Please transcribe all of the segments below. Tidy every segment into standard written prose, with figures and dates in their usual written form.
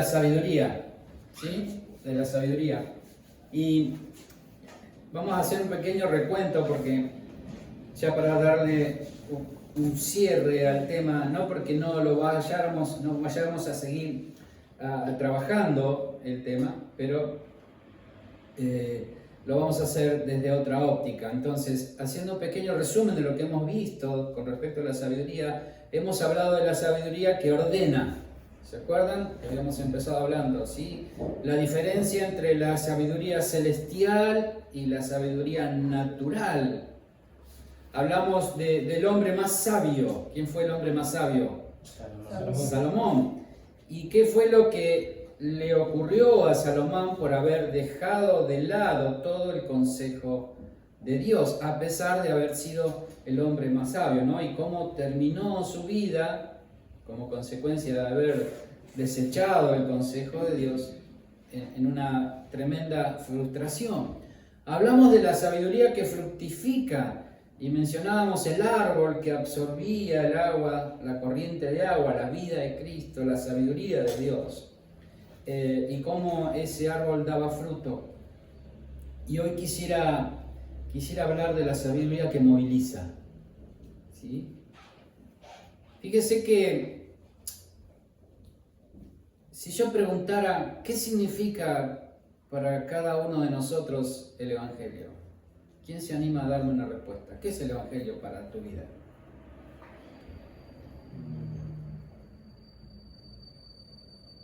la sabiduría, ¿sí? De la sabiduría. Y vamos a hacer un pequeño recuento porque ya para darle un cierre al tema, no porque no vayáramos a seguir trabajando el tema, pero lo vamos a hacer desde otra óptica. Entonces, haciendo un pequeño resumen de lo que hemos visto con respecto a la sabiduría, hemos hablado de la sabiduría que ordena. ¿Se acuerdan? Que habíamos empezado hablando, ¿sí? La diferencia entre la sabiduría celestial y la sabiduría natural. Hablamos del hombre más sabio. ¿Quién fue el hombre más sabio? Salomón. ¿Y qué fue lo que le ocurrió a Salomón por haber dejado de lado todo el consejo de Dios, a pesar de haber sido el hombre más sabio, ¿no? Y cómo terminó su vida como consecuencia de haber desechado el consejo de Dios en una tremenda frustración. Hablamos de la sabiduría que fructifica y mencionábamos el árbol que absorbía el agua, la corriente de agua, la vida de Cristo, la sabiduría de Dios, y cómo ese árbol daba fruto. Y hoy quisiera hablar de la sabiduría que moviliza, ¿sí? Fíjese que si yo preguntara qué significa para cada uno de nosotros el Evangelio, ¿quién se anima a darme una respuesta? ¿Qué es el Evangelio para tu vida?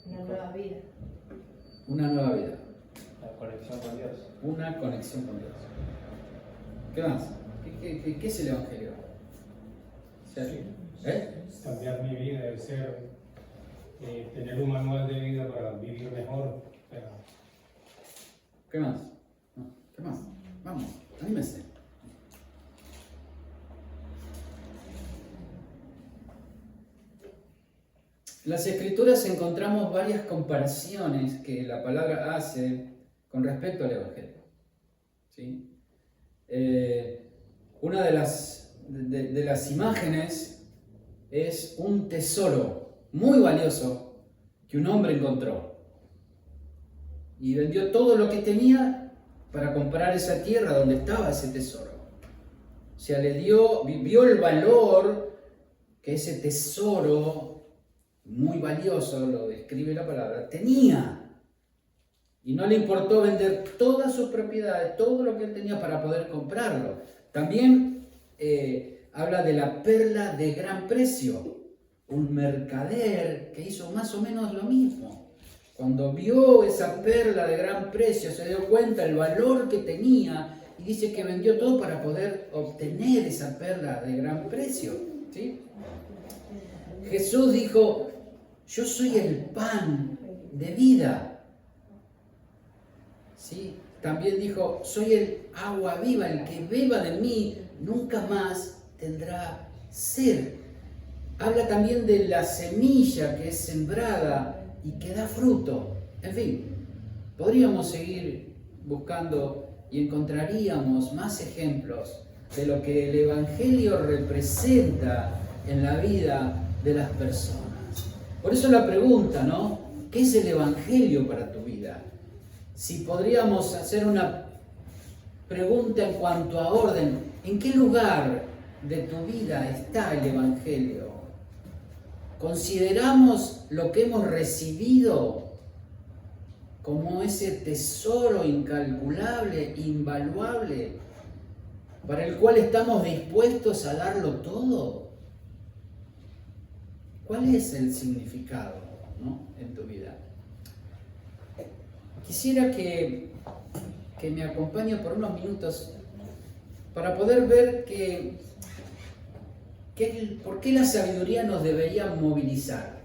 Una nueva vida. Una nueva vida. La conexión con Dios. Una conexión con Dios. ¿Qué más? ¿Qué es el Evangelio? Cambiar mi vida, el ser, tener un manual de vida para vivir mejor. ¿Qué más? ¿Qué más? Vamos, anímese. En las Escrituras encontramos varias comparaciones que la palabra hace con respecto al Evangelio, ¿sí? Una de las imágenes es un tesoro muy valioso que un hombre encontró y vendió todo lo que tenía para comprar esa tierra donde estaba ese tesoro. O sea, vio el valor que ese tesoro muy valioso, lo describe la palabra, tenía. Y no le importó vender todas sus propiedades, todo lo que él tenía para poder comprarlo. También habla de la perla de gran precio, un mercader que hizo más o menos lo mismo. Cuando vio esa perla de gran precio, se dio cuenta del valor que tenía y dice que vendió todo para poder obtener esa perla de gran precio, ¿sí? Jesús dijo: yo soy el pan de vida, ¿sí? También dijo: soy el agua viva, el que beba de mí nunca más tendrá sed. Habla también de la semilla que es sembrada y que da fruto. En fin, podríamos seguir buscando y encontraríamos más ejemplos de lo que el Evangelio representa en la vida de las personas. Por eso la pregunta, ¿no? ¿Qué es el Evangelio para tu vida? Si podríamos hacer una pregunta en cuanto a orden, ¿en qué lugar de tu vida está el Evangelio? ¿Consideramos lo que hemos recibido como ese tesoro incalculable, invaluable, para el cual estamos dispuestos a darlo todo? ¿Cuál es el significado, ¿no?, en tu vida? Quisiera que me acompañe por unos minutos para poder ver por qué la sabiduría nos debería movilizar.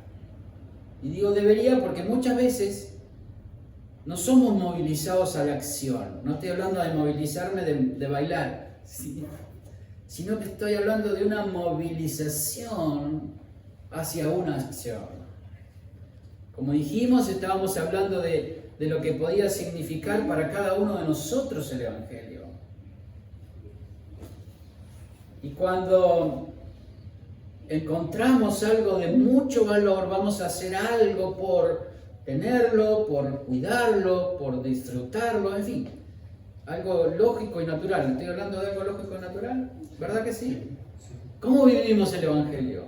Y digo debería porque muchas veces no somos movilizados a la acción. No estoy hablando de movilizarme de bailar, ¿sí?, sino que estoy hablando de una movilización hacia una acción. Como dijimos, estábamos hablando de lo que podía significar para cada uno de nosotros el Evangelio. Y cuando encontramos algo de mucho valor, vamos a hacer algo tenerlo, por cuidarlo, por disfrutarlo, en fin. Algo lógico y natural. ¿Estoy hablando de algo lógico y natural? ¿Verdad que sí? ¿Cómo vivimos el Evangelio?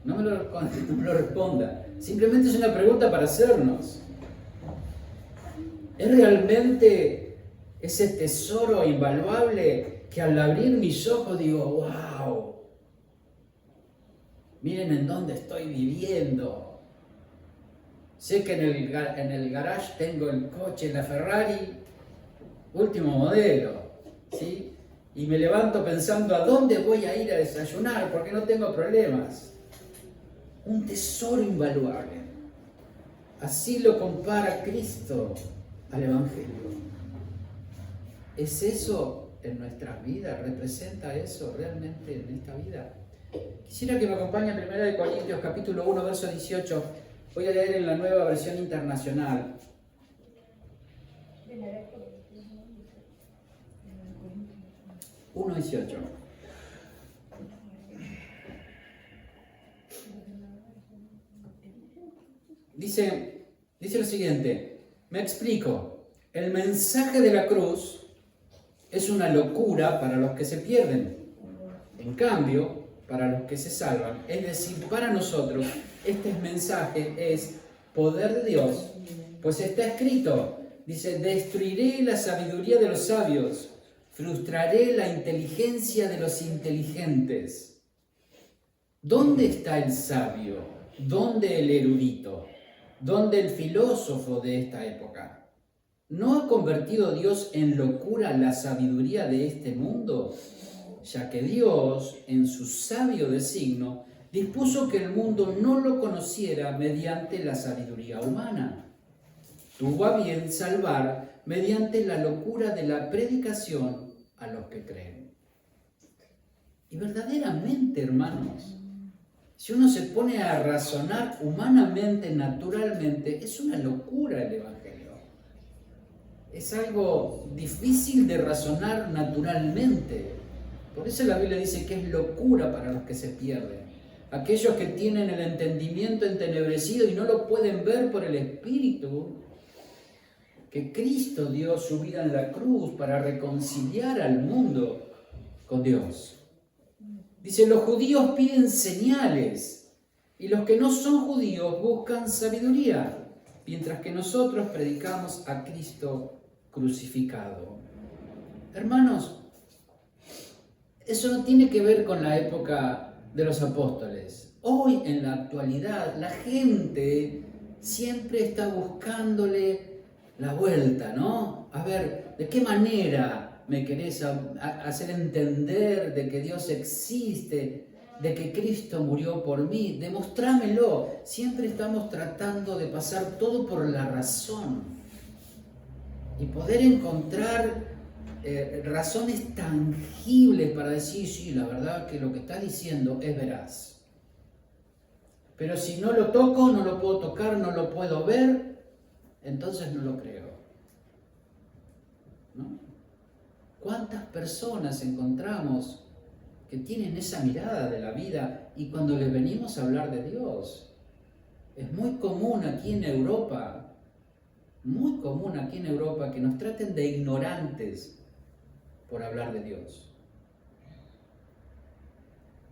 No me lo responda. Simplemente es una pregunta para hacernos. ¿Es realmente ese tesoro invaluable que al abrir mis ojos digo, wow, miren en dónde estoy viviendo? Sé que en el garage tengo el coche, la Ferrari, último modelo, ¿sí? Y me levanto pensando a dónde voy a ir a desayunar porque no tengo problemas. Un tesoro invaluable. Así lo compara Cristo al Evangelio. ¿Es eso en nuestras vidas? ¿Representa eso realmente en esta vida? Quisiera que me acompañe en 1 Corintios capítulo 1, verso 18. Voy a leer en la Nueva Versión Internacional. 1:18. Dice lo siguiente, me explico, el mensaje de la cruz es una locura para los que se pierden, en cambio, para los que se salvan, es decir, para nosotros, este mensaje es poder de Dios, pues está escrito, dice, destruiré la sabiduría de los sabios, frustraré la inteligencia de los inteligentes. ¿Dónde está el sabio? ¿Dónde el erudito? ¿Dónde el filósofo de esta época? ¿No ha convertido Dios en locura la sabiduría de este mundo? Ya que Dios, en su sabio designio, dispuso que el mundo no lo conociera mediante la sabiduría humana. Tuvo a bien salvar mediante la locura de la predicación a los que creen. Y verdaderamente, hermanos, si uno se pone a razonar humanamente, naturalmente, es una locura el Evangelio. Es algo difícil de razonar naturalmente. Por eso la Biblia dice que es locura para los que se pierden. Aquellos que tienen el entendimiento entenebrecido y no lo pueden ver por el Espíritu, que Cristo dio su vida en la cruz para reconciliar al mundo con Dios. Dice, los judíos piden señales y los que no son judíos buscan sabiduría, mientras que nosotros predicamos a Cristo crucificado. Hermanos, eso no tiene que ver con la época de los apóstoles. Hoy, en la actualidad, la gente siempre está buscándole la vuelta, ¿no? A ver, ¿de qué manera me querés hacer entender de que Dios existe, de que Cristo murió por mí? Demostrámelo. Siempre estamos tratando de pasar todo por la razón y poder encontrar razones tangibles para decir, sí, la verdad que lo que está diciendo es veraz. Pero si no lo toco, no lo puedo tocar, no lo puedo ver, entonces no lo creo. ¿No? ¿Cuántas personas encontramos que tienen esa mirada de la vida y cuando les venimos a hablar de Dios? Es muy común aquí en Europa, que nos traten de ignorantes por hablar de Dios.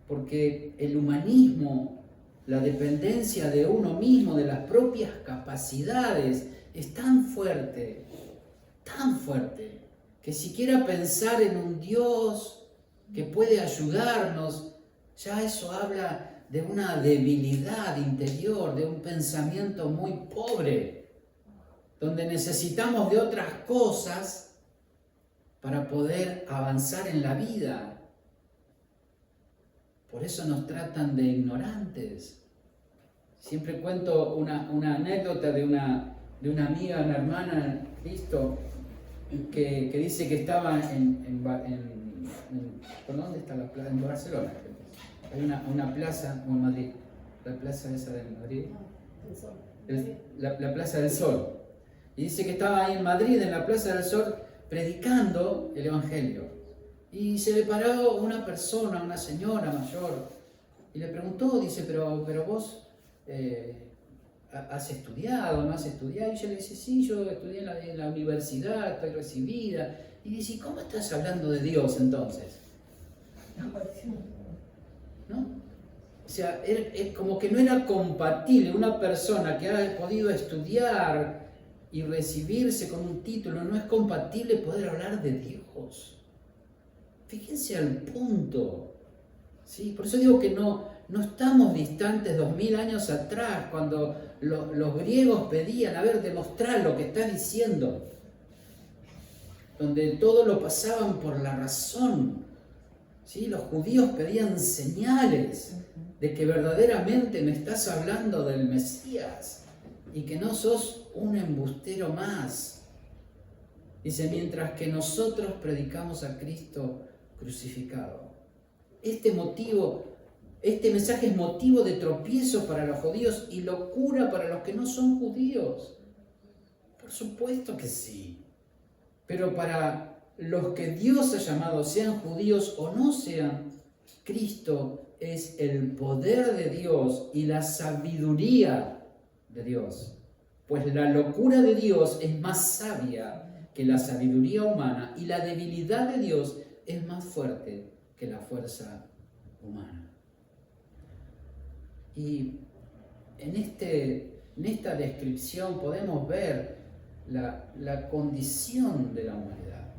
Porque el humanismo, la dependencia de uno mismo, de las propias capacidades, es tan fuerte, que siquiera pensar en un Dios que puede ayudarnos, ya eso habla de una debilidad interior, de un pensamiento muy pobre, donde necesitamos de otras cosas para poder avanzar en la vida. Por eso nos tratan de ignorantes. Siempre cuento una anécdota de una amiga, una hermana en Cristo, que dice que estaba ¿por dónde está la plaza? En Barcelona. Hay una plaza, o en Madrid, la plaza esa de Madrid, la Plaza del Sol. Y dice que estaba ahí en Madrid, en la Plaza del Sol, predicando el Evangelio. Y se le paró una persona, una señora mayor, y le preguntó, dice, pero vos, ¿has estudiado? ¿No has estudiado? Y ella le dice, sí, yo estudié en la universidad, estoy recibida. Y dice, ¿cómo estás hablando de Dios entonces? ¿No? O sea, es como que no era compatible una persona que ha podido estudiar y recibirse con un título, no es compatible poder hablar de Dios. Fíjense al punto, ¿sí? Por eso digo que no estamos distantes 2000 años atrás, cuando los griegos pedían, a ver, demostrar lo que estás diciendo, donde todo lo pasaban por la razón, ¿sí? Los judíos pedían señales de que verdaderamente me estás hablando del Mesías y que no sos un embustero más. Dice, mientras que nosotros predicamos a Cristo crucificado. Este mensaje es motivo de tropiezo para los judíos y locura para los que no son judíos. Por supuesto que sí. Pero para los que Dios ha llamado, sean judíos o no sean, Cristo es el poder de Dios y la sabiduría de Dios. Pues la locura de Dios es más sabia que la sabiduría humana y la debilidad de Dios es más fuerte que la fuerza humana. Y en esta descripción podemos ver la condición de la humanidad.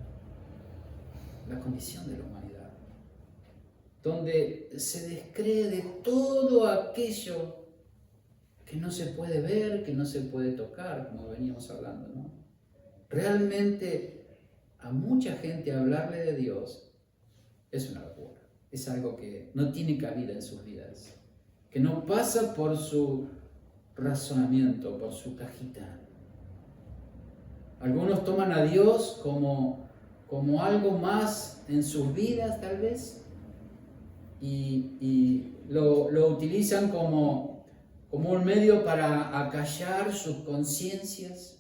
La condición de la humanidad. Donde se descree de todo aquello que no se puede ver, que no se puede tocar, como veníamos hablando, ¿no? Realmente a mucha gente hablarle de Dios es una locura. Es algo que no tiene cabida en sus vidas, que no pasa por su razonamiento, por su cajita. Algunos toman a Dios como algo más en sus vidas, tal vez, y lo utilizan como un medio para acallar sus conciencias.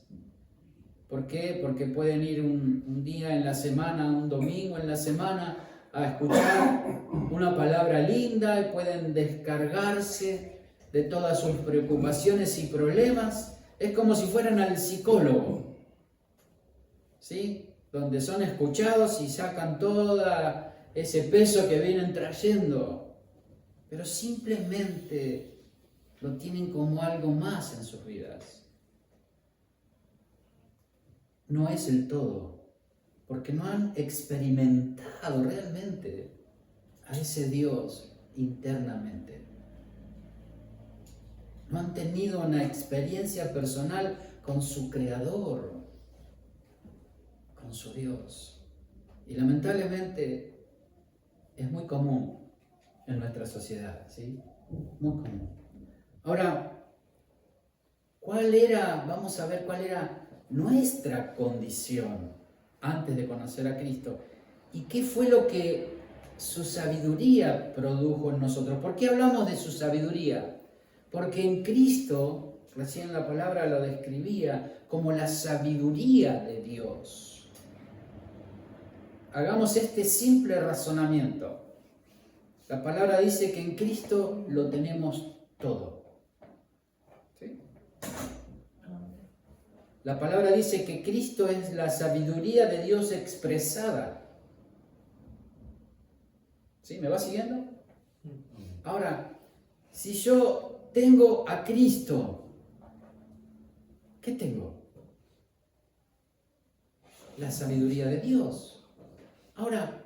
¿Por qué? Porque pueden ir un día en la semana, un domingo en la semana, a escuchar una palabra linda y pueden descargarse de todas sus preocupaciones y problemas. Es como si fueran al psicólogo, ¿sí? Donde son escuchados y sacan todo ese peso que vienen trayendo, pero simplemente lo tienen como algo más en sus vidas. No es el todo, porque no han experimentado realmente a ese Dios internamente. No han tenido una experiencia personal con su Creador, con su Dios. Y lamentablemente es muy común en nuestra sociedad, ¿sí? Muy común. Ahora, vamos a ver cuál era nuestra condición antes de conocer a Cristo y qué fue lo que su sabiduría produjo en nosotros. ¿Por qué hablamos de su sabiduría? Porque en Cristo, recién la palabra lo describía como la sabiduría de Dios. Hagamos este simple razonamiento. La palabra dice que en Cristo lo tenemos todo. ¿Sí? La palabra dice que Cristo es la sabiduría de Dios expresada. ¿Sí? ¿Me va siguiendo? Ahora, si yo tengo a Cristo, ¿qué tengo? La sabiduría de Dios. Ahora,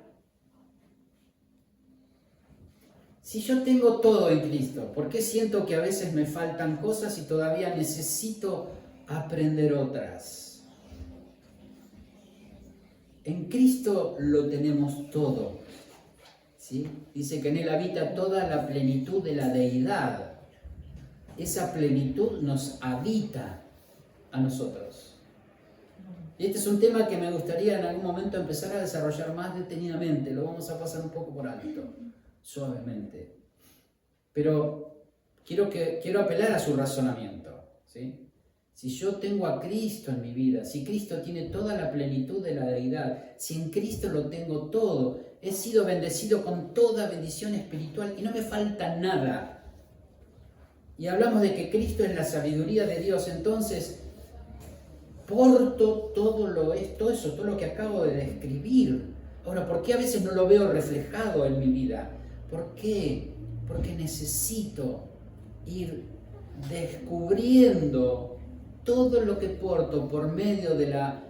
si yo tengo todo en Cristo, ¿por qué siento que a veces me faltan cosas y todavía necesito aprender otras? En Cristo lo tenemos todo, ¿sí? Dice que en Él habita toda la plenitud de la deidad. Esa plenitud nos habita a nosotros. Y este es un tema que me gustaría en algún momento empezar a desarrollar más detenidamente. Lo vamos a pasar un poco por alto, suavemente. Pero quiero apelar a su razonamiento, ¿sí? Si yo tengo a Cristo en mi vida, si Cristo tiene toda la plenitud de la deidad, si en Cristo lo tengo todo, he sido bendecido con toda bendición espiritual y no me falta nada. y hablamos de que Cristo es la sabiduría de Dios, entonces porto todo lo que acabo de describir. Ahora, ¿por qué a veces no lo veo reflejado en mi vida? ¿Por qué? Porque necesito ir descubriendo todo lo que porto por medio de la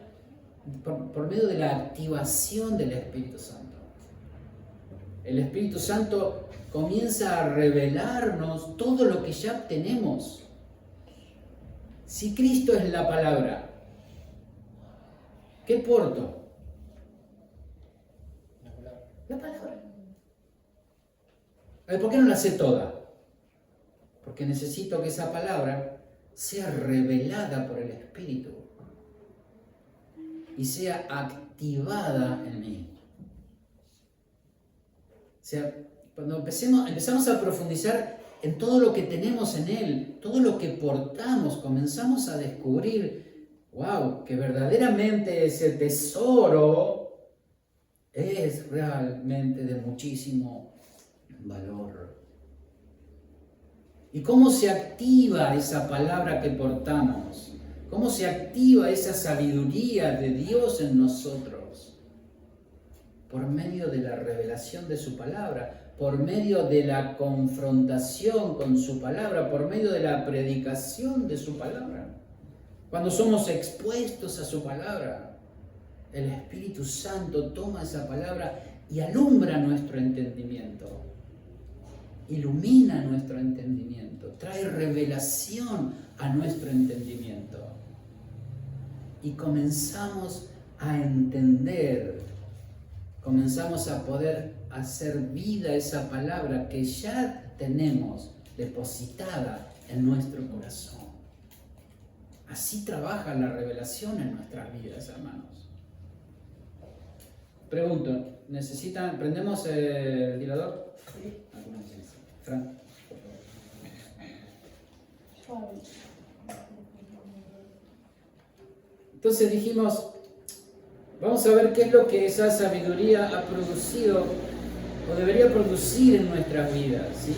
activación del Espíritu Santo. El Espíritu Santo comienza a revelarnos todo lo que ya tenemos. Si Cristo es la palabra, ¿qué porto? La palabra. ¿Por qué no la sé toda? Porque necesito que esa palabra sea revelada por el Espíritu y sea activada en mí. O sea, cuando empezamos a profundizar en todo lo que tenemos en Él, todo lo que portamos, comenzamos a descubrir, wow, que verdaderamente ese tesoro es realmente de muchísimo valor. ¿Y cómo se activa esa palabra que portamos? ¿Cómo se activa esa sabiduría de Dios en nosotros? Por medio de la revelación de su palabra, por medio de la confrontación con su palabra, por medio de la predicación de su palabra. Cuando somos expuestos a su palabra, el Espíritu Santo toma esa palabra y alumbra nuestro entendimiento. Ilumina nuestro entendimiento, trae revelación a nuestro entendimiento. Y comenzamos a entender, comenzamos a poder hacer vida esa palabra que ya tenemos depositada en nuestro corazón. Así trabaja la revelación en nuestras vidas, hermanos. Pregunto, ¿prendemos el ventilador? Sí. Fran, por favor. Entonces dijimos, vamos a ver qué es lo que esa sabiduría ha producido o debería producir en nuestras vidas, ¿sí?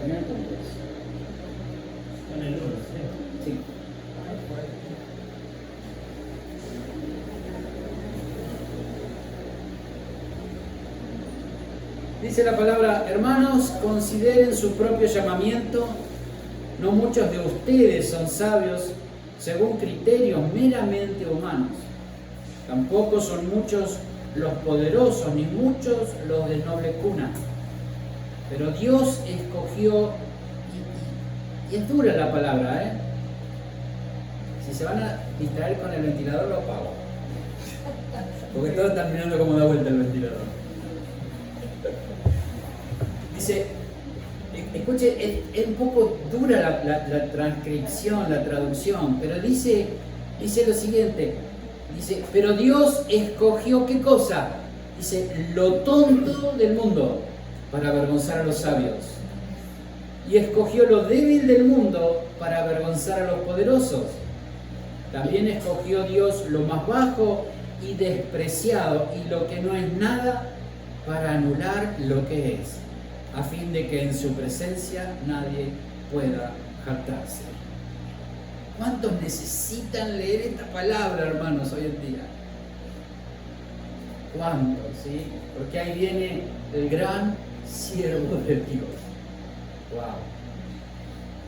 En el 1, Sí. Dice la palabra, hermanos, consideren su propio llamamiento. No muchos de ustedes son sabios según criterios meramente humanos. Tampoco son muchos los poderosos, ni muchos los de noble cuna. Pero Dios escogió, y es dura la palabra, ¿eh? Si se van a distraer con el ventilador, lo apago. Porque todos están mirando cómo da vuelta el ventilador. Dice, escuche, es un poco dura la transcripción, la traducción, pero dice lo siguiente, dice, pero Dios escogió ¿qué cosa? Dice, lo tonto del mundo para avergonzar a los sabios, y escogió lo débil del mundo para avergonzar a los poderosos. También escogió Dios lo más bajo y despreciado y lo que no es nada para anular lo que es, a fin de que en su presencia nadie pueda jactarse. ¿Cuántos necesitan leer esta palabra, hermanos, hoy en día? ¿Cuántos? ¿Sí? Porque ahí viene el gran siervo de Dios. ¡Wow!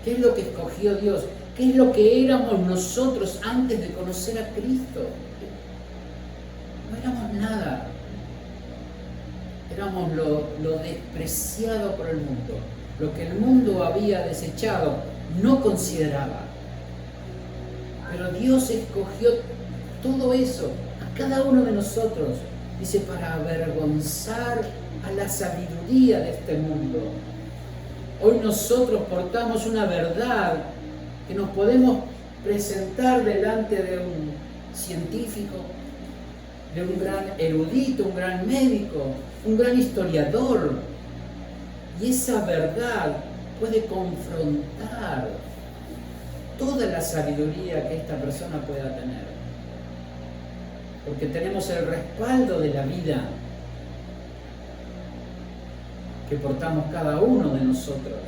¿Qué es lo que escogió Dios? ¿Qué es lo que éramos nosotros antes de conocer a Cristo? No éramos nada. Éramos lo despreciado por el mundo, lo que el mundo había desechado, no consideraba. Pero Dios escogió todo eso, a cada uno de nosotros, dice, para avergonzar a la sabiduría de este mundo. Hoy nosotros portamos una verdad que nos podemos presentar delante de un científico, de un gran erudito, un gran médico, un gran historiador, y esa verdad puede confrontar toda la sabiduría que esta persona pueda tener, porque tenemos el respaldo de la vida que portamos cada uno de nosotros.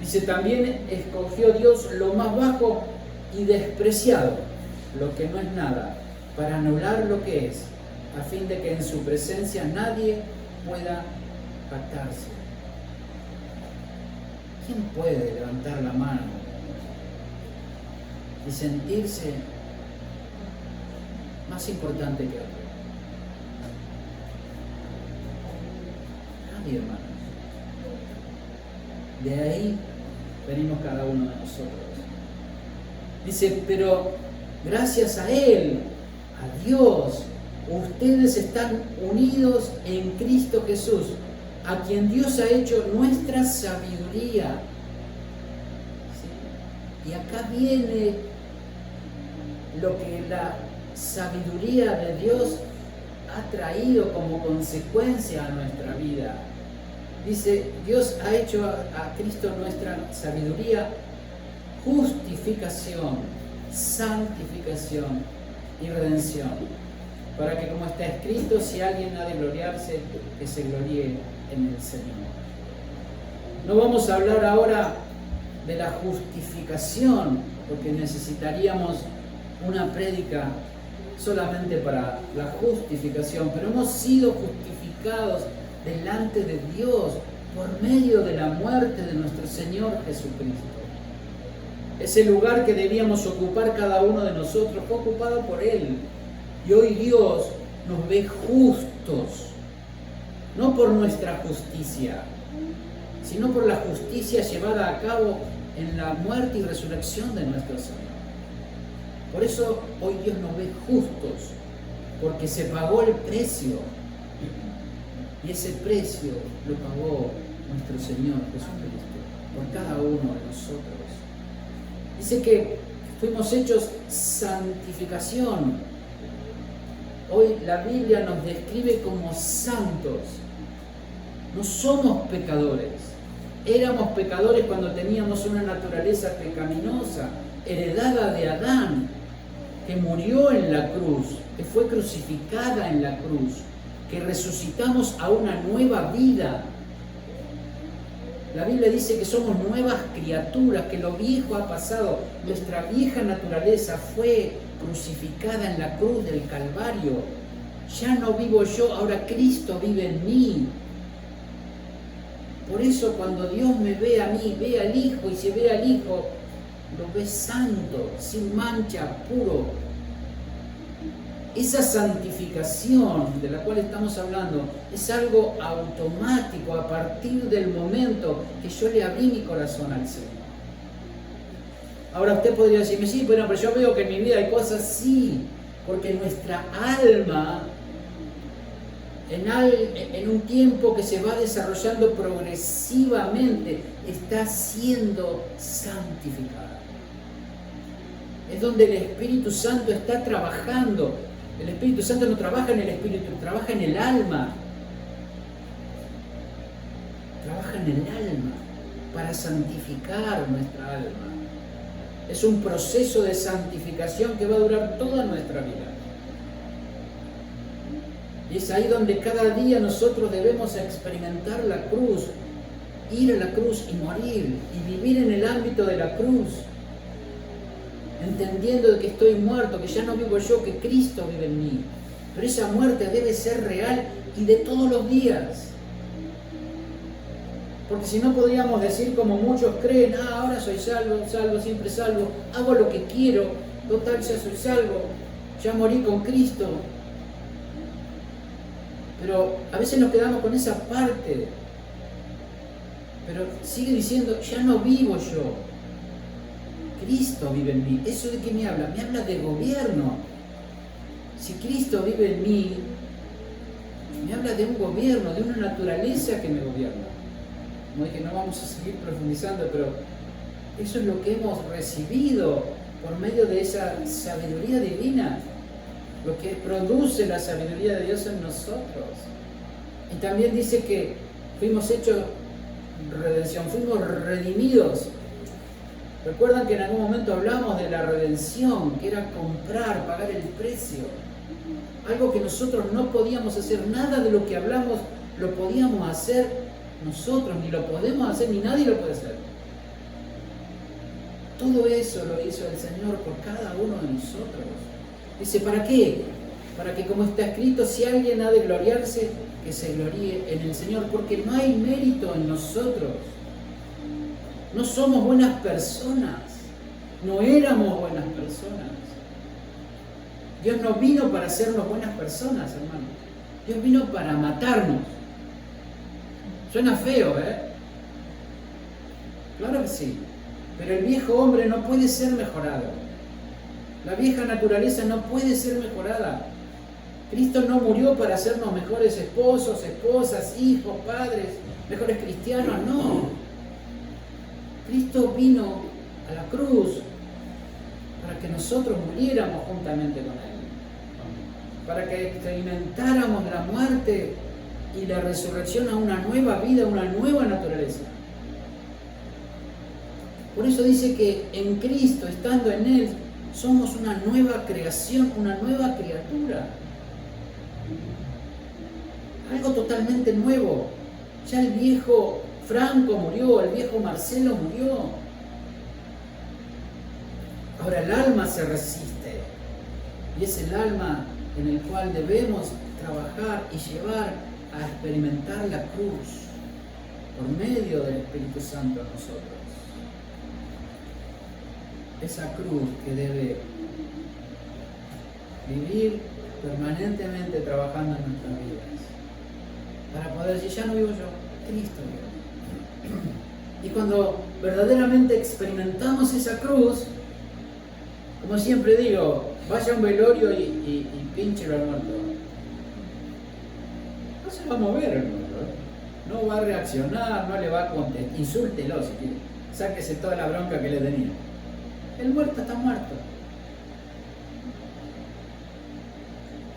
Dice, también escogió Dios lo más bajo y despreciado, lo que no es nada, para anular lo que es, a fin de que en su presencia nadie pueda jactarse. ¿Quién puede levantar la mano y sentirse más importante que otro? Nadie, hermanos. De ahí venimos cada uno de nosotros. Dice, pero gracias a Él, a Dios, ustedes están unidos en Cristo Jesús, a quien Dios ha hecho nuestra sabiduría. ¿Sí? Y acá viene lo que la sabiduría de Dios ha traído como consecuencia a nuestra vida. Dice, Dios ha hecho a Cristo nuestra sabiduría, justificación, santificación y redención. Para que, como está escrito, si alguien ha de gloriarse, que se gloríe en el Señor. No vamos a hablar ahora de la justificación, porque necesitaríamos una prédica solamente para la justificación, pero hemos sido justificados delante de Dios por medio de la muerte de nuestro Señor Jesucristo. Ese lugar que debíamos ocupar cada uno de nosotros fue ocupado por Él. Y hoy Dios nos ve justos, no por nuestra justicia, sino por la justicia llevada a cabo en la muerte y resurrección de nuestro Señor. Por eso hoy Dios nos ve justos, porque se pagó el precio. Y ese precio lo pagó nuestro Señor Jesucristo por cada uno de nosotros. Dice que fuimos hechos santificación. Hoy la Biblia nos describe como santos. No somos pecadores. Éramos pecadores cuando teníamos una naturaleza pecaminosa, heredada de Adán, que murió en la cruz, que fue crucificada en la cruz, que resucitamos a una nueva vida. La Biblia dice que somos nuevas criaturas, que lo viejo ha pasado. Nuestra vieja naturaleza fue crucificada en la cruz del Calvario. Ya no vivo yo, ahora Cristo vive en mí. Por eso cuando Dios me ve a mí, ve al Hijo, y si ve al Hijo, lo ve santo, sin mancha, puro. Esa santificación de la cual estamos hablando es algo automático a partir del momento que yo le abrí mi corazón al Señor. Ahora usted podría decirme, sí, bueno, pero yo veo que en mi vida hay cosas, sí, porque nuestra alma, en un tiempo que se va desarrollando progresivamente, está siendo santificada. Es donde el Espíritu Santo está trabajando. El Espíritu Santo no trabaja en el Espíritu, trabaja en el alma. Trabaja en el alma para santificar nuestra alma. Es un proceso de santificación que va a durar toda nuestra vida. Y es ahí donde cada día nosotros debemos experimentar la cruz, ir a la cruz y morir, y vivir en el ámbito de la cruz, entendiendo de que estoy muerto, que ya no vivo yo, que Cristo vive en mí. Pero esa muerte debe ser real y de todos los días. Porque si no podríamos decir como muchos creen, ahora soy salvo, siempre salvo, hago lo que quiero, total ya soy salvo, ya morí con Cristo. Pero a veces nos quedamos con esa parte. Pero sigue diciendo, ya no vivo yo. Cristo vive en mí. ¿Eso de qué me habla? Me habla de gobierno. Si Cristo vive en mí, me habla de un gobierno, de una naturaleza que me gobierna. Como dije, no vamos a seguir profundizando, pero eso es lo que hemos recibido por medio de esa sabiduría divina, lo que produce la sabiduría de Dios en nosotros. Y también dice que fuimos hechos redención, fuimos redimidos. Recuerdan que en algún momento hablamos de la redención, que era comprar, pagar el precio. Algo que nosotros no podíamos hacer, nada de lo que hablamos lo podíamos hacer nosotros, ni lo podemos hacer, ni nadie lo puede hacer. Todo eso lo hizo el Señor por cada uno de nosotros. Dice, ¿para qué? Para que, como está escrito, si alguien ha de gloriarse, que se gloríe en el Señor, porque no hay mérito en nosotros. No somos buenas personas, no éramos buenas personas. Dios no vino para hacernos buenas personas, hermano. Dios vino para matarnos. Suena feo, ¿eh? Claro que sí. Pero el viejo hombre no puede ser mejorado. La vieja naturaleza no puede ser mejorada. Cristo no murió para hacernos mejores esposos, esposas, hijos, padres, mejores cristianos, no. Cristo vino a la cruz para que nosotros muriéramos juntamente con Él. Para que experimentáramos la muerte y la resurrección a una nueva vida, una nueva naturaleza. Por eso dice que en Cristo, estando en Él, somos una nueva creación, una nueva criatura. Algo totalmente nuevo. Ya el viejo Franco murió, el viejo Marcelo murió. Ahora el alma se resiste. Y es el alma en el cual debemos trabajar y llevar a experimentar la cruz por medio del Espíritu Santo en nosotros. Esa cruz que debe vivir permanentemente trabajando en nuestras vidas. Para poder decir, ya no vivo yo, Cristo vive. Y cuando verdaderamente experimentamos esa cruz, como siempre digo, vaya a un velorio y pínchelo al muerto. No se va a mover el muerto, ¿eh? No va a reaccionar, no le va a contestar. Insúltelo si quiere. Sáquese toda la bronca que le tenía. El muerto está muerto.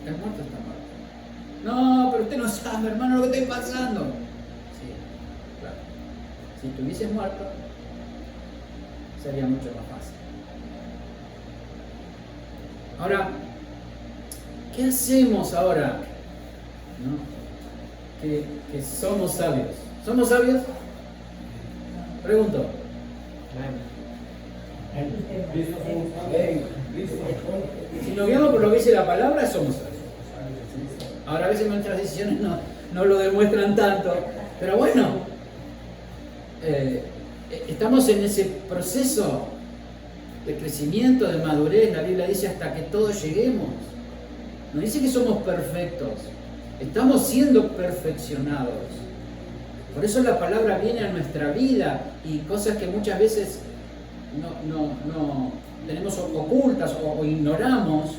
El muerto está muerto. No, pero usted no sabe, hermano, lo que estoy pasando. Sí, claro. Si estuvieses muerto, sería mucho más fácil. Ahora, ¿qué hacemos ahora? ¿No? Que somos sabios. ¿Somos sabios? Pregunto. Si nos guiamos por lo que dice la palabra, somos sabios. Ahora a veces nuestras decisiones no lo demuestran tanto, pero bueno, estamos en ese proceso de crecimiento, de madurez. La Biblia dice hasta que todos lleguemos. No dice que somos perfectos, estamos siendo perfeccionados. Por eso la palabra viene a nuestra vida y cosas que muchas veces no tenemos ocultas o ignoramos,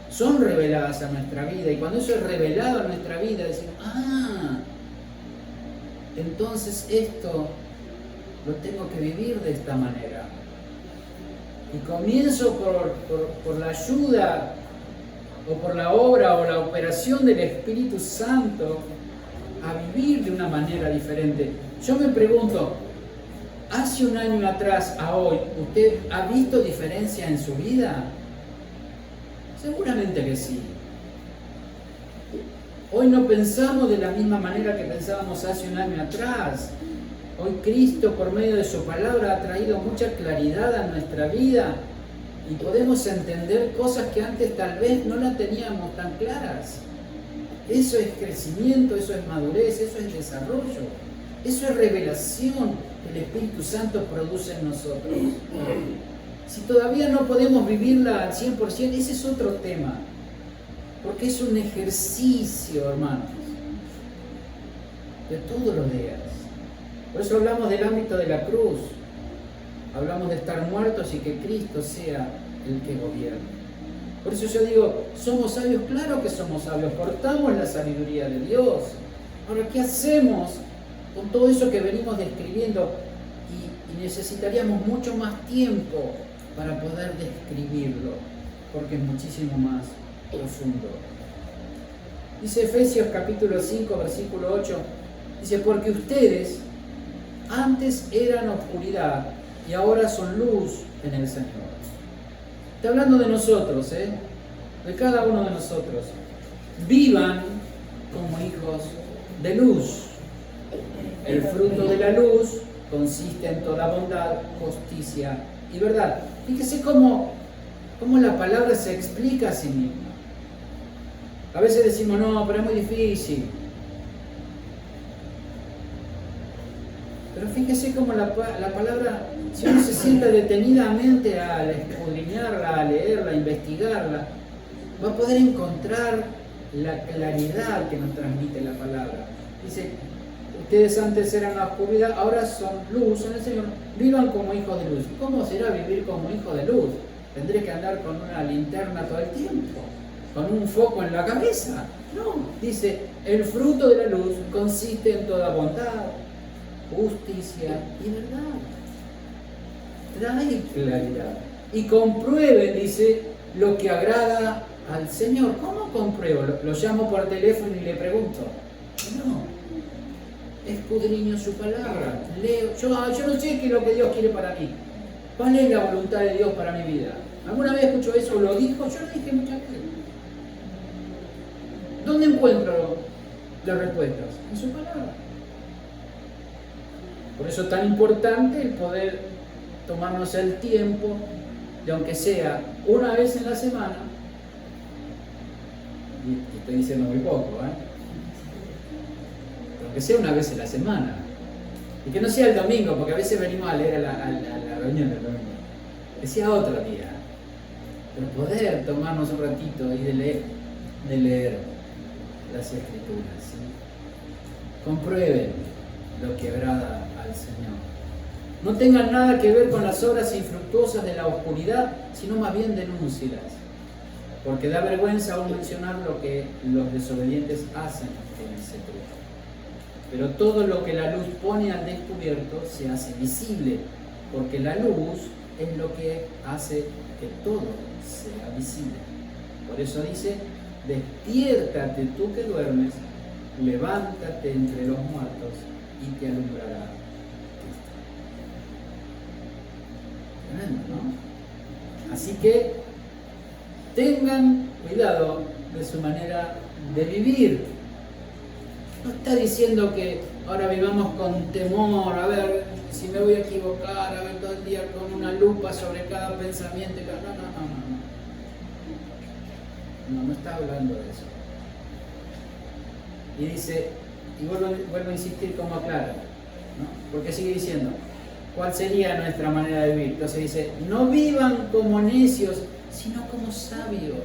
son reveladas a nuestra vida. Y cuando eso es revelado a nuestra vida, decimos, entonces esto lo tengo que vivir de esta manera. Y comienzo por la ayuda o por la obra o la operación del Espíritu Santo a vivir de una manera diferente. Yo me pregunto, hace un año atrás a hoy, ¿usted ha visto diferencia en su vida? Seguramente que sí. Hoy no pensamos de la misma manera que pensábamos hace un año atrás. Hoy Cristo, por medio de su palabra, ha traído mucha claridad a nuestra vida y podemos entender cosas que antes tal vez no las teníamos tan claras. Eso es crecimiento, eso es madurez, eso es desarrollo, eso es revelación que el Espíritu Santo produce en nosotros. Si todavía no podemos vivirla al 100%, ese es otro tema, porque es un ejercicio, hermanos, de todos los días. Por eso hablamos del ámbito de la cruz, hablamos de estar muertos y que Cristo sea el que gobierne. Por eso yo digo, ¿somos sabios? Claro que somos sabios, portamos la sabiduría de Dios. Ahora, ¿qué hacemos con todo eso que venimos describiendo? Y necesitaríamos mucho más tiempo para poder describirlo, porque es muchísimo más profundo. Dice Efesios capítulo 5, versículo 8, dice, porque ustedes antes eran oscuridad y ahora son luz en el Señor. Está hablando de nosotros, de cada uno de nosotros. Vivan como hijos de luz. El fruto de la luz consiste en toda bondad, justicia y verdad. Fíjese cómo la palabra se explica a sí misma. A veces decimos, no, pero es muy difícil. Pero fíjese cómo la palabra, si uno se sienta detenidamente a escudriñarla, a leerla, a investigarla, va a poder encontrar la claridad que nos transmite la palabra. Dice, ustedes antes eran la oscuridad, ahora son luz en el Señor. Vivan como hijos de luz. ¿Cómo será vivir como hijo de luz? ¿Tendré que andar con una linterna todo el tiempo? ¿Con un foco en la cabeza? No, dice, el fruto de la luz consiste en toda bondad, justicia y verdad. Trae claridad. Y comprueben, dice, lo que agrada al Señor. ¿Cómo compruebo? Lo llamo por teléfono y le pregunto. No. Escudriño su palabra. Leo. Yo no sé qué es lo que Dios quiere para mí. ¿Cuál es la voluntad de Dios para mi vida? ¿Alguna vez escucho eso? ¿Lo dijo? Yo lo dije muchas veces. ¿Dónde encuentro las respuestas? En su palabra. Por eso es tan importante el poder tomarnos el tiempo de, aunque sea una vez en la semana, y estoy diciendo muy poco, aunque sea una vez en la semana, y que no sea el domingo, porque a veces venimos a leer a la reunión del domingo, que sea otro día, pero poder tomarnos un ratito y de leer las Escrituras, ¿sí? Comprueben lo que agrada al Señor. No tengan nada que ver con las obras infructuosas de la oscuridad, sino más bien denúncielas, porque da vergüenza aún mencionar lo que los desobedientes hacen en el secreto. Pero todo lo que la luz pone al descubierto se hace visible, porque la luz es lo que hace que todo sea visible. Por eso dice, despiértate tú que duermes, levántate entre los muertos y te alumbrará Cristo. Tremendo, ¿no? Así que tengan cuidado de su manera de vivir. No está diciendo que ahora vivamos con temor, a ver si me voy a equivocar, a ver todo el día con una lupa sobre cada pensamiento. No está hablando de eso. Y dice, y vuelvo a insistir como aclara, ¿no? Porque sigue diciendo, ¿cuál sería nuestra manera de vivir? Entonces dice, no vivan como necios, sino como sabios.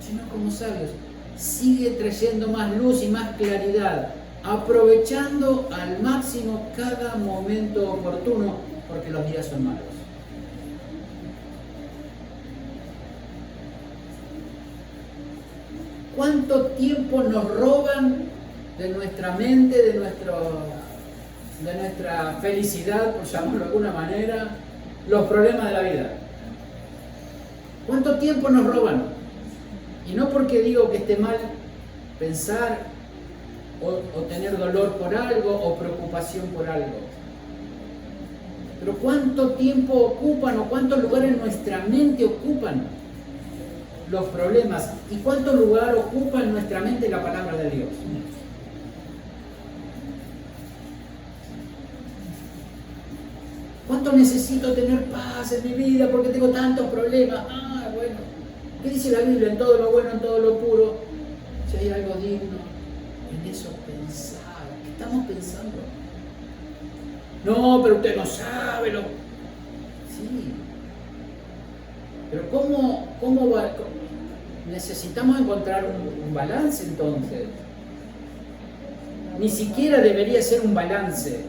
Sino como sabios. Sigue trayendo más luz y más claridad, aprovechando al máximo cada momento oportuno, porque los días son malos. ¿Cuánto tiempo nos roban de nuestra mente, de nuestra felicidad, por llamarlo de alguna manera, los problemas de la vida? ¿Cuánto tiempo nos roban? Y no porque digo que esté mal pensar o tener dolor por algo o preocupación por algo. Pero ¿cuánto tiempo ocupan o cuánto lugar en nuestra mente ocupan los problemas? ¿Y cuánto lugar ocupa en nuestra mente la palabra de Dios? ¿Cuánto necesito tener paz en mi vida porque tengo tantos problemas? Bueno, ¿qué dice la Biblia? En todo lo bueno, en todo lo puro, si hay algo digno, en eso pensar. ¿Qué estamos pensando? No, pero usted no sabe lo... Sí. Pero ¿cómo va? Necesitamos encontrar un balance entonces. Ni siquiera debería ser un balance,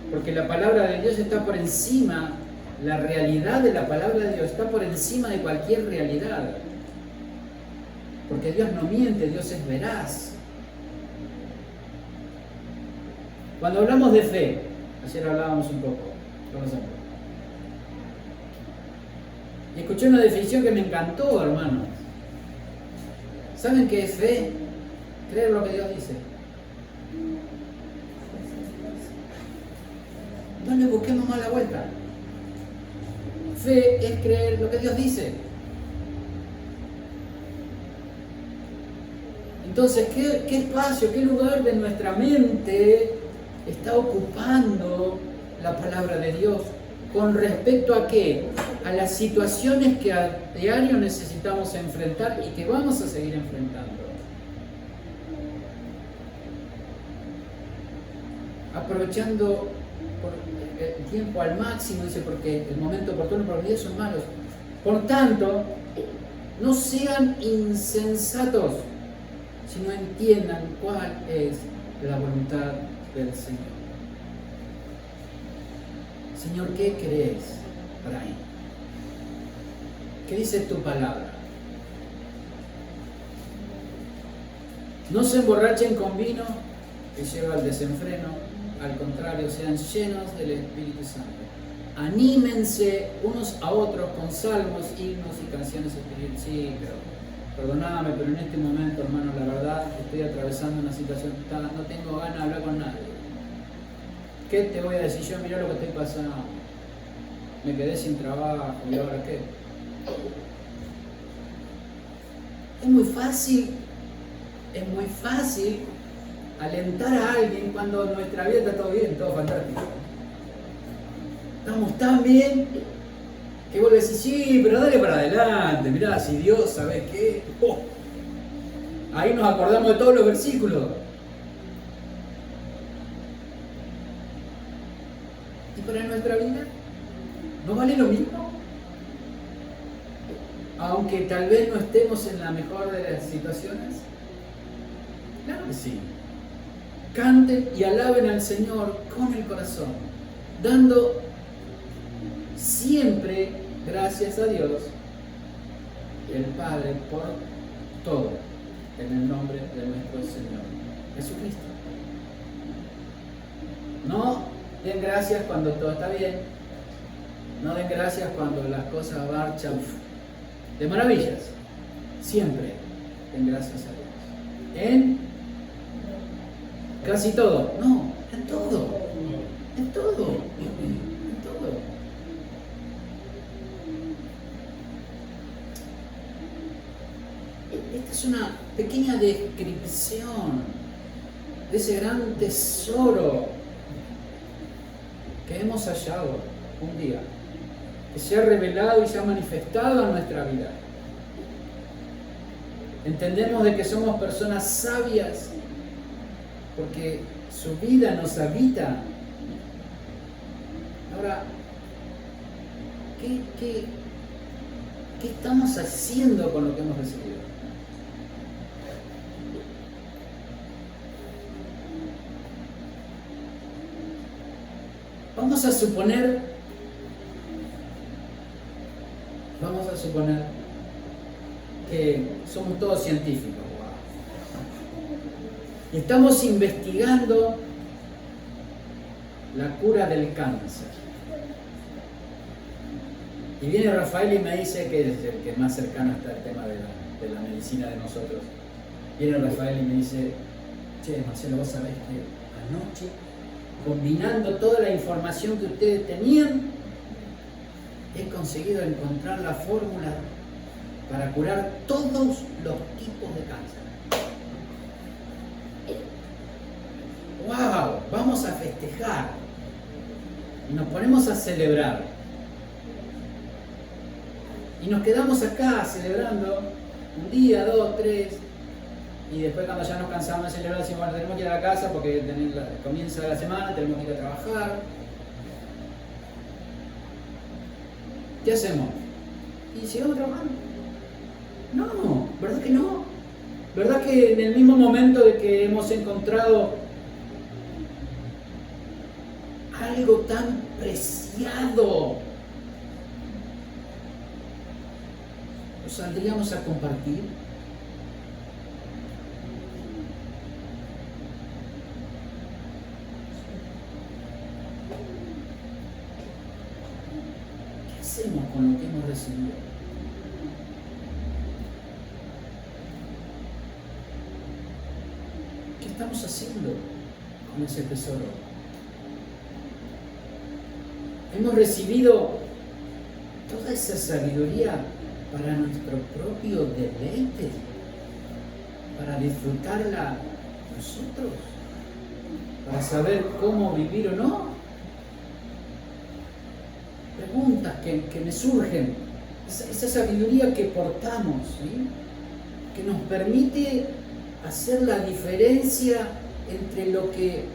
porque la palabra de Dios está por encima, la realidad de la palabra de Dios está por encima de cualquier realidad. Porque Dios no miente, Dios es veraz. Cuando hablamos de fe, ayer hablábamos un poco, y escuché una definición que me encantó, hermanos. ¿Saben qué es fe? Creer lo que Dios dice. No le busquemos más la vuelta. Fe es creer lo que Dios dice. Entonces, ¿qué espacio, qué lugar de nuestra mente está ocupando la palabra de Dios? ¿Con respecto a qué? A las situaciones que a diario necesitamos enfrentar y que vamos a seguir enfrentando. Aprovechando el tiempo al máximo, dice, porque el momento oportuno, porque los días son malos. Por tanto, no sean insensatos, sino entiendan cuál es la voluntad del Señor. Señor, ¿qué crees, Brian? ¿Qué dice tu palabra? No se emborrachen con vino que lleva al desenfreno, al contrario, sean llenos del Espíritu Santo. Anímense unos a otros con salmos, himnos y canciones espirituales. Sí, pero perdóname, pero en este momento, hermano, la verdad, estoy atravesando una situación, no tengo ganas de hablar con nadie. ¿Qué te voy a decir yo? Mirá lo que estoy pasando. Me quedé sin trabajo, ¿y ahora qué? Es muy fácil alentar a alguien cuando nuestra vida está todo bien, todo fantástico. Estamos tan bien que vos le decís, sí, pero dale para adelante, mirá, si Dios, ¿sabés qué? ¡Oh! Ahí nos acordamos de todos los versículos. ¿Y para nuestra vida? ¿No vale lo mismo? Aunque tal vez no estemos en la mejor de las situaciones. Claro que sí. Canten y alaben al Señor con el corazón, dando siempre gracias a Dios, el Padre, por todo, en el nombre de nuestro Señor Jesucristo. No den gracias cuando todo está bien. No den gracias cuando las cosas marchan de maravillas. Siempre den gracias a Dios. En casi todo. No, en todo. En todo. En todo. Esta es una pequeña descripción de ese gran tesoro que hemos hallado un día, que se ha revelado y se ha manifestado en nuestra vida. Entendemos de que somos personas sabias porque su vida nos habita. Ahora, ¿qué estamos haciendo con lo que hemos recibido? Vamos a suponer que somos todos científicos. Y estamos investigando la cura del cáncer. Y viene Rafael y me dice que es el que más cercano está al tema de la medicina de nosotros. Viene Rafael y me dice, che, Marcelo, vos sabés que anoche, combinando toda la información que ustedes tenían, he conseguido encontrar la fórmula para curar todos los tipos de cáncer. ¡Wow! Vamos a festejar. Y nos ponemos a celebrar. Y nos quedamos acá celebrando un día, 2, 3. Y después cuando ya nos cansamos de celebrar decimos, bueno, tenemos que ir a la casa porque comienza la semana, tenemos que ir a trabajar. ¿Qué hacemos? ¿Y sigamos trabajando? No, ¿verdad que no? ¿Verdad que en el mismo momento de que hemos encontrado algo tan preciado, lo saldríamos a compartir? ¿Qué hacemos con lo que hemos recibido? ¿Qué estamos haciendo con ese tesoro? Hemos recibido toda esa sabiduría para nuestro propio deleite. para disfrutarla nosotros, para saber cómo vivir o no. Preguntas que me surgen, esa sabiduría que portamos, ¿sí? Que nos permite hacer la diferencia entre lo que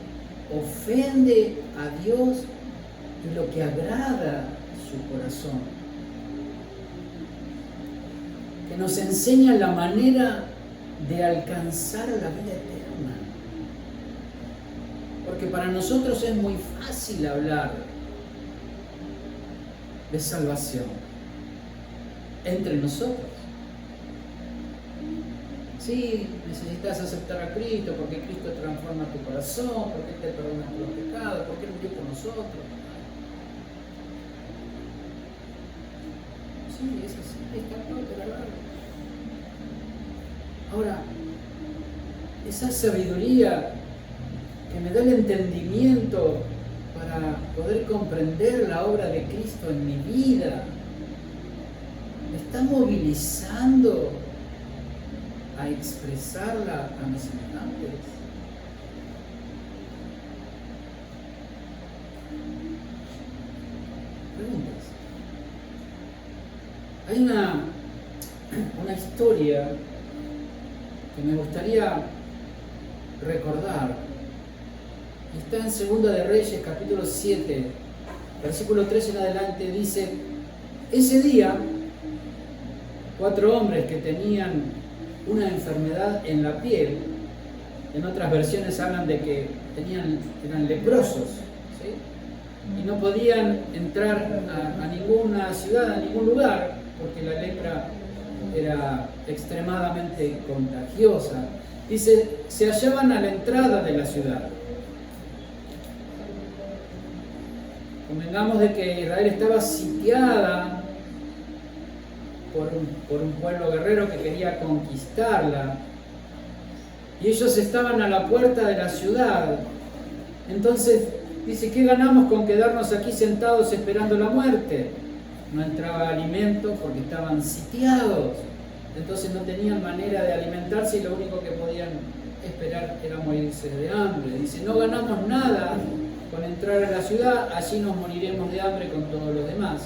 ofende a Dios y lo que agrada su corazón, que nos enseña la manera de alcanzar la vida eterna. Porque para nosotros es muy fácil hablar de salvación entre nosotros. Sí, necesitas aceptar a Cristo porque Cristo transforma tu corazón, porque Él te perdona tus pecados, porque Él murió por nosotros. Sí, es así, está todo claro. Ahora, esa sabiduría que me da el entendimiento para poder comprender la obra de Cristo en mi vida, me está movilizando a expresarla a mis semejantes. Preguntas. Hay una historia que me gustaría recordar. Está en Segunda de Reyes, capítulo 7, versículo 3 en adelante. Dice: ese día, 4 hombres que tenían una enfermedad en la piel, en otras versiones hablan de que eran leprosos, ¿sí? Y no podían entrar a ninguna ciudad, a ningún lugar, porque la lepra era extremadamente contagiosa. Dice, se hallaban a la entrada de la ciudad. Convengamos de que Israel estaba sitiada por un pueblo guerrero que quería conquistarla, y ellos estaban a la puerta de la ciudad. Entonces dice, ¿qué ganamos con quedarnos aquí sentados esperando la muerte? No entraba alimento porque estaban sitiados, entonces no tenían manera de alimentarse y lo único que podían esperar era morirse de hambre. Dice, no ganamos nada con entrar a la ciudad, allí nos moriremos de hambre con todos los demás,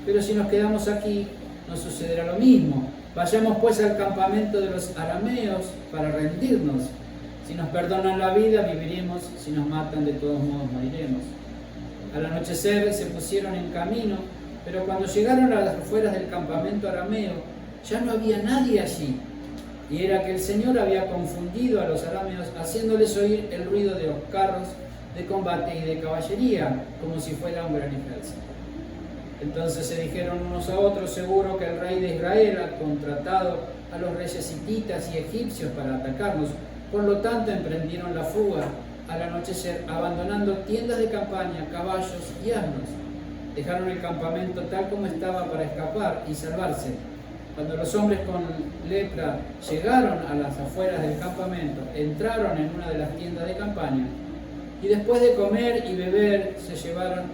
pero si nos quedamos aquí nos sucederá lo mismo. Vayamos pues al campamento de los arameos para rendirnos. Si nos perdonan la vida, viviremos; si nos matan, de todos modos moriremos. Al anochecer se pusieron en camino, pero cuando llegaron a las afueras del campamento arameo, ya no había nadie allí. Y era que el Señor había confundido a los arameos, haciéndoles oír el ruido de los carros de combate y de caballería, como si fuera un gran ejército. Entonces se dijeron unos a otros, seguro que el rey de Israel ha contratado a los reyes hititas y egipcios para atacarnos. Por lo tanto emprendieron la fuga al anochecer, abandonando tiendas de campaña, caballos y asnos. Dejaron el campamento tal como estaba para escapar y salvarse. Cuando los hombres con lepra llegaron a las afueras del campamento, entraron en una de las tiendas de campaña y después de comer y beber se llevaron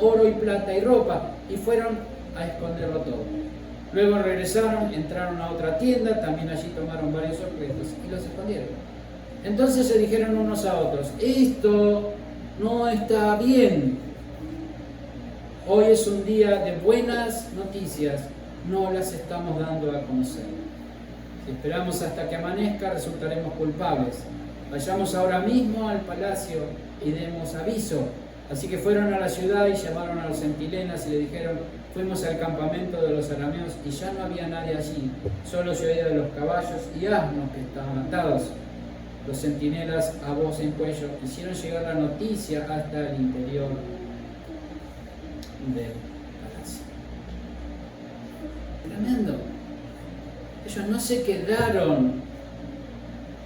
oro y plata y ropa y fueron a esconderlo todo. Luego regresaron, entraron a otra tienda, también allí tomaron varios objetos y los escondieron. Entonces se dijeron unos a otros, esto no está bien. Hoy es un día de buenas noticias, no las estamos dando a conocer. Si esperamos hasta que amanezca, resultaremos culpables. Vayamos ahora mismo al palacio y demos aviso. Así que fueron a la ciudad y llamaron a los centinelas y le dijeron, fuimos al campamento de los arameos y ya no había nadie allí, solo se oía de los caballos y asnos que estaban atados. Los centinelas, a voz en cuello, hicieron llegar la noticia hasta el interior del palacio. Tremendo. Ellos no se quedaron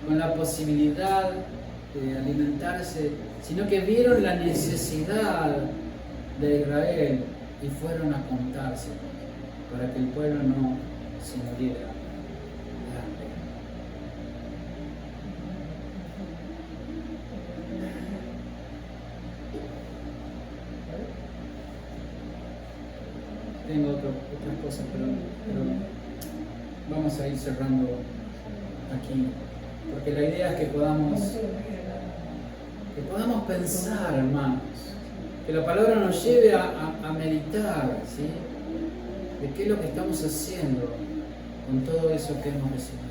con la posibilidad de alimentarse, sino que vieron la necesidad de Israel y fueron a contarse para que el pueblo no se muriera de hambre. Tengo otras cosas, pero vamos a ir cerrando aquí, porque la idea es que podamos pensar, hermanos, que la palabra nos lleve a meditar, ¿sí? De qué es lo que estamos haciendo con todo eso que hemos recibido.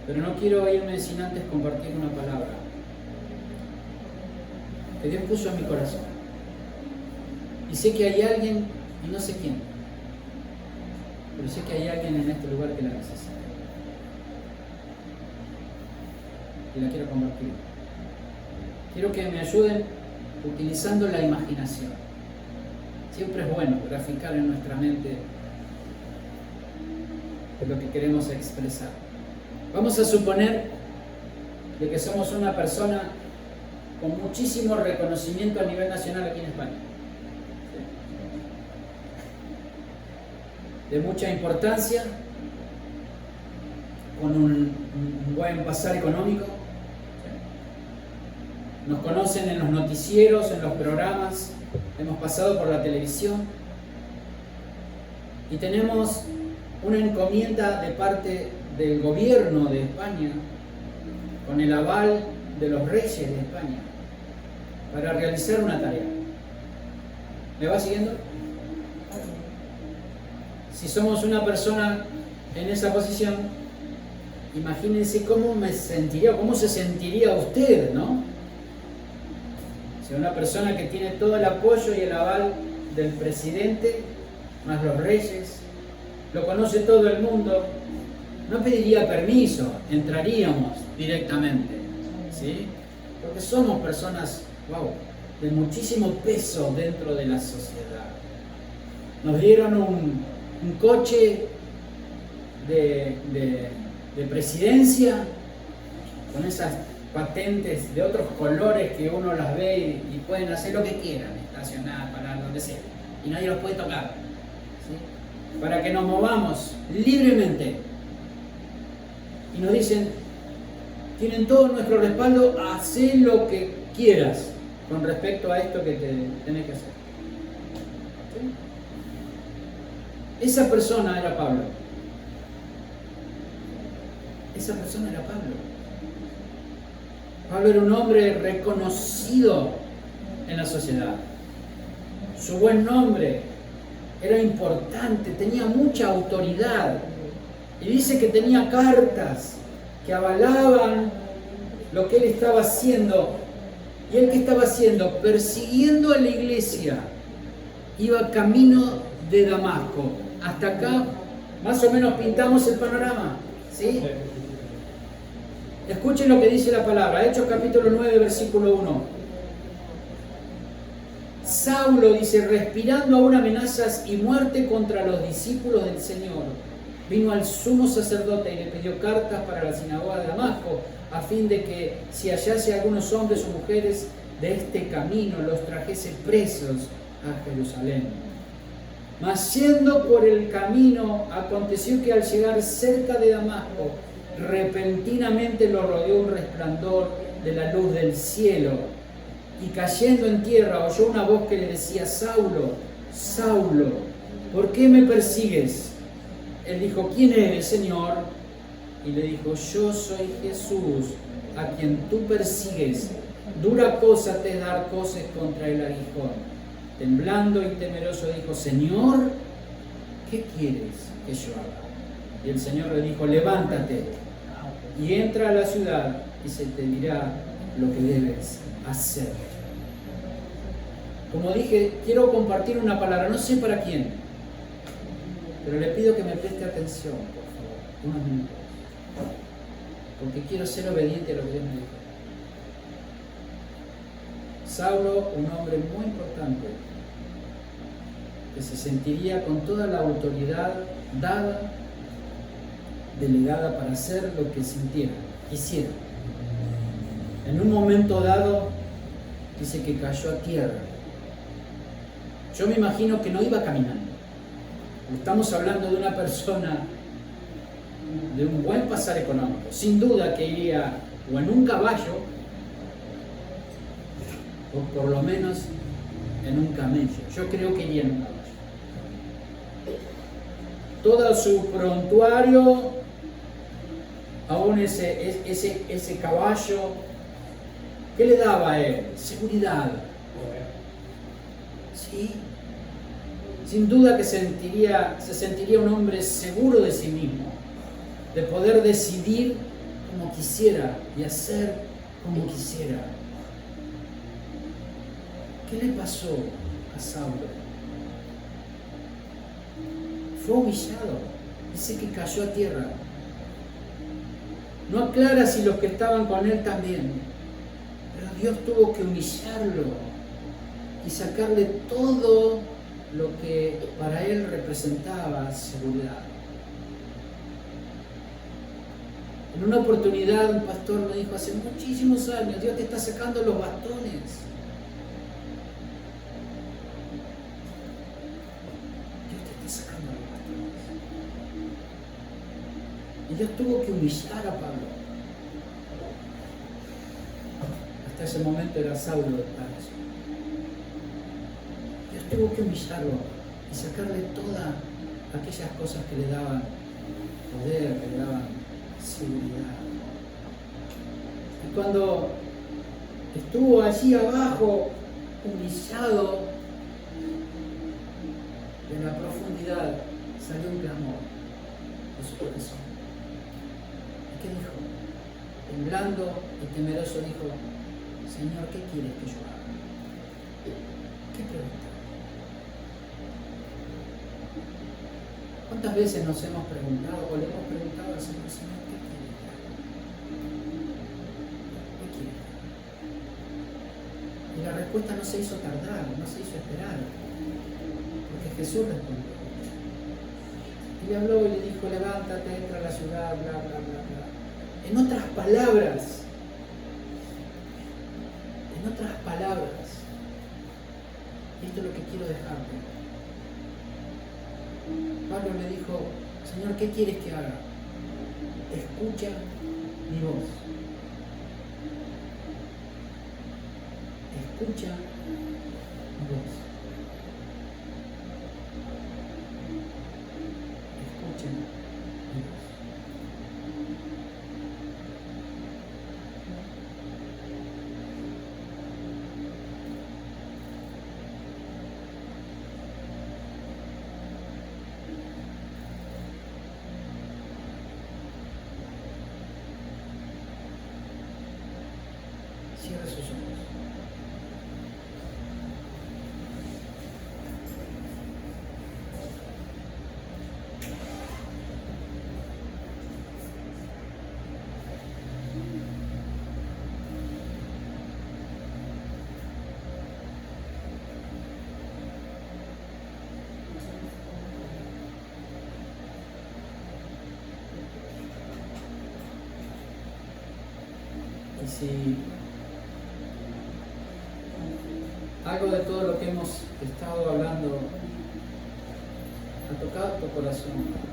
Pero no quiero irme sin antes compartir una palabra que Dios puso en mi corazón. Y sé que hay alguien, y no sé quién, pero sé que hay alguien en este lugar que la necesita. Y la quiero compartir. Quiero que me ayuden utilizando la imaginación. Siempre es bueno graficar en nuestra mente lo que queremos expresar. Vamos a suponer de que somos una persona con muchísimo reconocimiento a nivel nacional aquí en España. De mucha importancia, con un buen pasar económico. Nos conocen en los noticieros, en los programas, hemos pasado por la televisión y tenemos una encomienda de parte del gobierno de España, con el aval de los reyes de España, para realizar una tarea. ¿Me va siguiendo? Si somos una persona en esa posición, imagínense cómo me sentiría, cómo se sentiría usted, ¿no? Si una persona que tiene todo el apoyo y el aval del presidente, más los reyes, lo conoce todo el mundo, no pediría permiso, entraríamos directamente, ¿sí? Porque somos personas, wow, de muchísimo peso dentro de la sociedad. Nos dieron un coche de presidencia con esas patentes de otros colores que uno las ve y pueden hacer lo que quieran, estacionar, parar, donde sea, y nadie los puede tocar, ¿sí? Para que nos movamos libremente. Y nos dicen, tienen todo nuestro respaldo, haz lo que quieras con respecto a esto que tenés que hacer. ¿Sí? Esa persona era Pablo. Esa persona era Pablo. Pablo era un hombre reconocido en la sociedad. Su buen nombre era importante, tenía mucha autoridad. Y dice que tenía cartas que avalaban lo que él estaba haciendo. ¿Y él qué estaba haciendo? Persiguiendo a la iglesia. Iba camino de Damasco. Hasta acá, más o menos pintamos el panorama, ¿sí? Escuchen lo que dice la palabra. Hechos capítulo 9, versículo 1. Saulo dice, respirando aún amenazas y muerte contra los discípulos del Señor, vino al sumo sacerdote y le pidió cartas para la sinagoga de Damasco, a fin de que si hallase algunos hombres o mujeres de este camino, los trajese presos a Jerusalén. Mas yendo por el camino, aconteció que al llegar cerca de Damasco, repentinamente lo rodeó un resplandor de la luz del cielo, y cayendo en tierra oyó una voz que le decía, Saulo, Saulo, ¿por qué me persigues? Él dijo, ¿quién eres, Señor? Y le dijo, yo soy Jesús, a quien tú persigues. Dura cosa te es dar coces contra el aguijón. Temblando y temeroso dijo, Señor, ¿qué quieres que yo haga? Y el Señor le dijo, levántate y entra a la ciudad y se te dirá lo que debes hacer. Como dije, quiero compartir una palabra, no sé para quién, pero le pido que me preste atención, por favor, unos minutos, porque quiero ser obediente a lo que Dios me dijo. Saulo, un hombre muy importante, que se sentiría con toda la autoridad dada, delegada para hacer lo que sintiera, quisiera. En un momento dado, dice que cayó a tierra. Yo me imagino que no iba caminando. Estamos hablando de una persona de un buen pasar económico. Sin duda que iría o en un caballo, o por lo menos en un camello. Yo creo que iría en un caballo. todo su prontuario, aún ese caballo, ¿qué le daba a él? Seguridad. Poder. Sí. Sin duda que se sentiría un hombre seguro de sí mismo, de poder decidir como quisiera y hacer como quisiera. ¿Qué le pasó a Saulo? Fue humillado, dice que cayó a tierra. No aclara si los que estaban con él también, pero Dios tuvo que humillarlo y sacarle todo lo que para él representaba seguridad. En una oportunidad un pastor me dijo hace muchísimos años, Dios te está sacando los bastones. Dios te está sacando los bastones. Y Dios tuvo que humillar a Pablo. Hasta ese momento era Saulo de Tarso. Dios tuvo que humillarlo y sacarle todas aquellas cosas que le daban poder, que le daban seguridad. Y cuando estuvo allí abajo, humillado, de la profundidad salió un clamor de su corazón. ¿Y qué dijo? Temblando y temeroso dijo: Señor, ¿qué quieres que yo haga? ¿Qué pregunta? ¿Cuántas veces nos hemos preguntado o le hemos preguntado al Señor, Señor, ¿qué quieres que haga? ¿Qué quieres que haga? Y la respuesta no se hizo tardar, no se hizo esperar, porque Jesús respondió. Y le habló y le dijo: levántate, entra a la ciudad, bla, bla, bla, bla. En otras palabras, esto es lo que quiero dejarte. Pablo le dijo: Señor, ¿qué quieres que haga? Escucha mi voz. Escucha mi voz. Escucha mi voz. Cierra sus ojos. Y si algo de todo lo que hemos estado hablando ha tocado tu corazón,